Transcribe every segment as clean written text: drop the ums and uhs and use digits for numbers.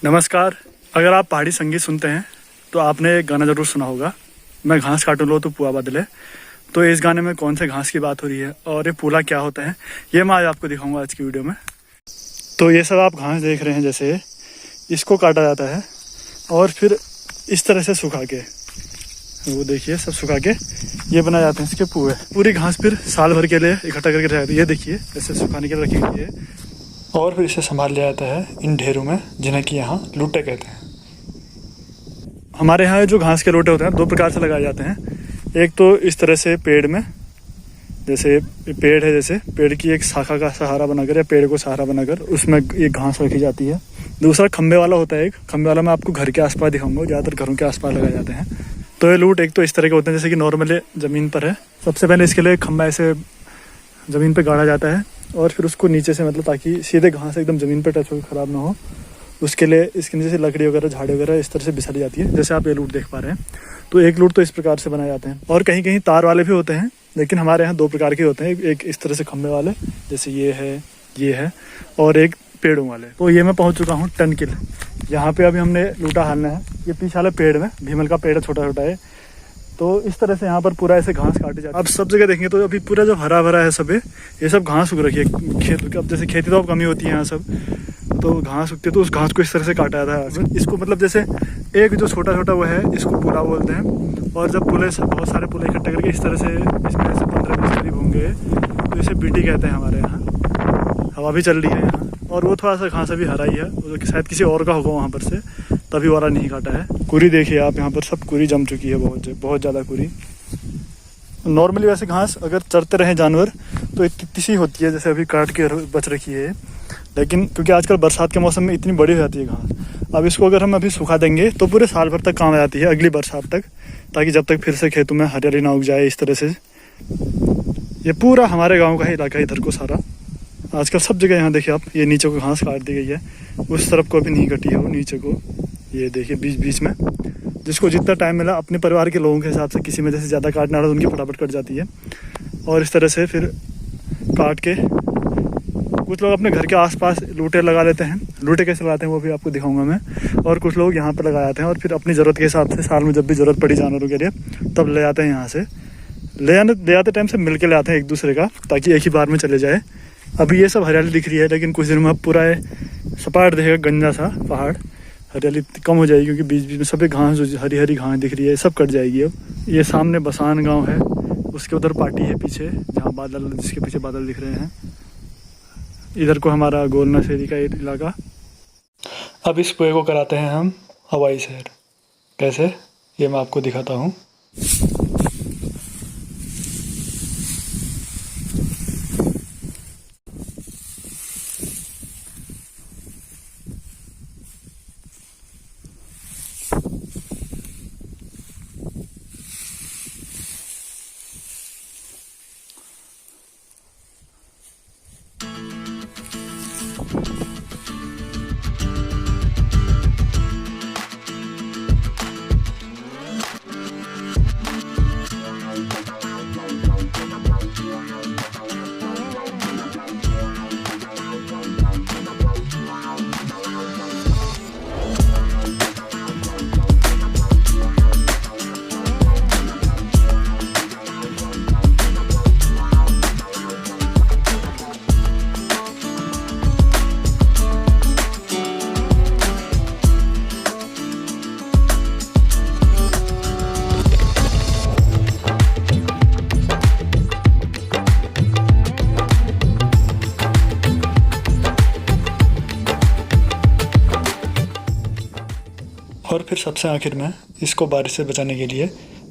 नमस्कार। अगर आप पहाड़ी संगीत सुनते हैं तो आपने एक गाना जरूर सुना होगा, मैं घास काटू लो तो पुआ बदले। तो इस गाने में कौन से घास की बात हो रही है और ये पूला क्या होता है, ये मैं आज आपको दिखाऊंगा आज की वीडियो में। तो ये सब आप घास देख रहे हैं, जैसे इसको काटा जाता है और फिर इस तरह से सुखा के, वो देखिए सब सुखा के ये बनाए जाते हैं इसके पुए। पूरी घास फिर साल भर के लिए इकट्ठा करके रखा जाती है। ये देखिए ऐसे सुखाने के लिए रखी गई है और फिर इसे संभाल लिया जाता है इन ढेरों में, जिन्हें कि यहाँ लूटे कहते हैं। हमारे यहाँ जो घास के लोटे होते हैं दो प्रकार से लगाए जाते हैं। एक तो इस तरह से पेड़ में, जैसे पेड़ है, जैसे पेड़ की एक शाखा का सहारा बनाकर या पेड़ को सहारा बनाकर उसमें एक घास रखी जाती है। दूसरा खंबे वाला होता है। एक खंबे वाला मैं आपको घर के आसपास दिखाऊंगा, ज़्यादातर घरों के आसपास लगाए जाते हैं। तो ये लूट एक तो इस तरह के होते हैं जैसे कि नॉर्मली ज़मीन पर है। सबसे पहले इसके लिए खंबा ऐसे ज़मीन पर गाड़ा जाता है और फिर उसको नीचे से, मतलब ताकि सीधे घास एकदम ज़मीन पर टच हो, ख़राब ना हो, उसके लिए इसके नीचे से लकड़ी वगैरह, झाड़ी वगैरह इस तरह से बिछाई जाती है, जैसे आप ये लूट देख पा रहे हैं। तो एक लूट तो इस प्रकार से बनाए जाते हैं और कहीं कहीं तार वाले भी होते हैं, लेकिन हमारे यहाँ दो प्रकार के होते हैं। एक इस तरह से खंबे वाले, जैसे ये है, और एक पेड़ों वाले। तो ये मैं पहुँच चुका हूँ टनकिल। यहाँ पे अभी हमने लूटा हालना है। ये पीछे वाले पेड़ में भीमल का पेड़ छोटा छोटा है। तो इस तरह से यहाँ पर पूरा ऐसे घास काटे जाते हैं। अब सब जगह देखेंगे तो अभी पूरा जो हरा भरा है सब, ये सब घास उग रखी है खेत। अब जैसे खेती तो अब कमी होती है यहाँ सब, तो घास उगती है, तो उस घास को इस तरह से काटा जाता है। इसको मतलब जैसे एक जो छोटा छोटा वो है, इसको पुला बोलते हैं। और जब पुले, बहुत सारे पुले इकट्ठे करके इस तरह से इसमें से 15-20 करीब होंगे, तो इसे बीटी कहते हैं हमारे यहाँ। हवा भी चल रही है यहाँ और वो थोड़ा सा घास अभी हरा ही है, वो शायद किसी और का होगा वहाँ पर से, तभी वाला नहीं काटा है। कुरी देखिए आप, यहाँ पर सब कुरी जम चुकी है, बहुत ज़्यादा कुरी। नॉर्मली वैसे घास अगर चरते रहे जानवर तो इतनी सी होती है, जैसे अभी काट के बच रखी है, लेकिन क्योंकि आजकल बरसात के मौसम में इतनी बड़ी हो जाती है घास। अब इसको अगर हम अभी सुखा देंगे तो पूरे साल भर तक काम आ जाती है, अगली बरसात तक, ताकि जब तक फिर से खेतों में हरियाली ना उग जाए इस तरह से। ये पूरा हमारे गाँव का ही इलाका है, इधर को सारा आजकल सब जगह। यहाँ देखिए आप, ये नीचे को घास काट दी गई है, उस तरफ को अभी नहीं कटी है, वो नीचे को ये देखिए बीच बीच में। जिसको जितना टाइम मिला अपने परिवार के लोगों के हिसाब से, किसी में जैसे ज़्यादा काटना रहा तो उनकी फटाफट कट जाती है। और इस तरह से फिर काट के कुछ लोग अपने घर के आसपास लूटे लगा लेते हैं। लूटे कैसे लगाते हैं वो भी आपको दिखाऊंगा मैं। और कुछ लोग यहाँ पर लगा जाते हैं और फिर अपनी ज़रूरत के हिसाब से साल में जब भी ज़रूरत पड़ी जानवरों के लिए तब ले जाते हैं। यहाँ से ले जाते टाइम से मिल के ले आते हैं एक दूसरे का, ताकि एक ही बार में चले जाए। अभी ये सब हरियाली दिख रही है, लेकिन कुछ दिन में अब पूरा सपाट दिखेगा, गंजा सा पहाड़, हरियाली कम हो जाएगी, क्योंकि बीच बीच में सभी घास, जो हरी हरी घास दिख रही है, सब कट जाएगी। अब ये सामने बसान गांव है, उसके उधर पार्टी है पीछे, जहाँ बादल, जिसके पीछे बादल दिख रहे हैं। इधर को हमारा गोलना शेरी का इलाका। अब इस कुएं को कराते हैं हम हवाई सैर। कैसे, ये मैं आपको दिखाता हूँ। और फिर सबसे आखिर में इसको बारिश से बचाने के लिए,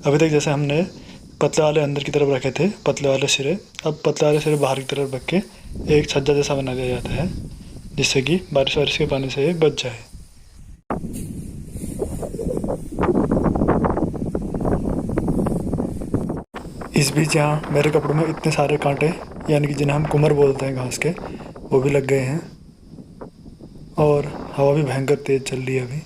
अभी तक जैसे हमने पतले वाले अंदर की तरफ रखे थे, पतले वाले सिरे, अब पतले वाले सिरे बाहर की तरफ रख के एक छज्जा जैसा बना दिया जाता है, जिससे कि बारिश वारिश के पानी से बच जाए। इस बीच यहाँ मेरे कपड़ों में इतने सारे कांटे, यानी कि जिन्हें हम कुमर बोलते हैं घास के, वो भी लग गए हैं। और हवा भी भयंकर तेज़ चल रही है अभी।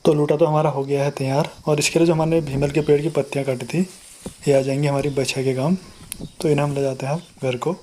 तो लूटा तो हमारा हो गया है तैयार, और इसके लिए जो हमने भीमल के पेड़ की पत्तियाँ काटी थी ये आ जाएंगी हमारी बछिया के काम। तो इन्हें हम ले जाते हैं घर को।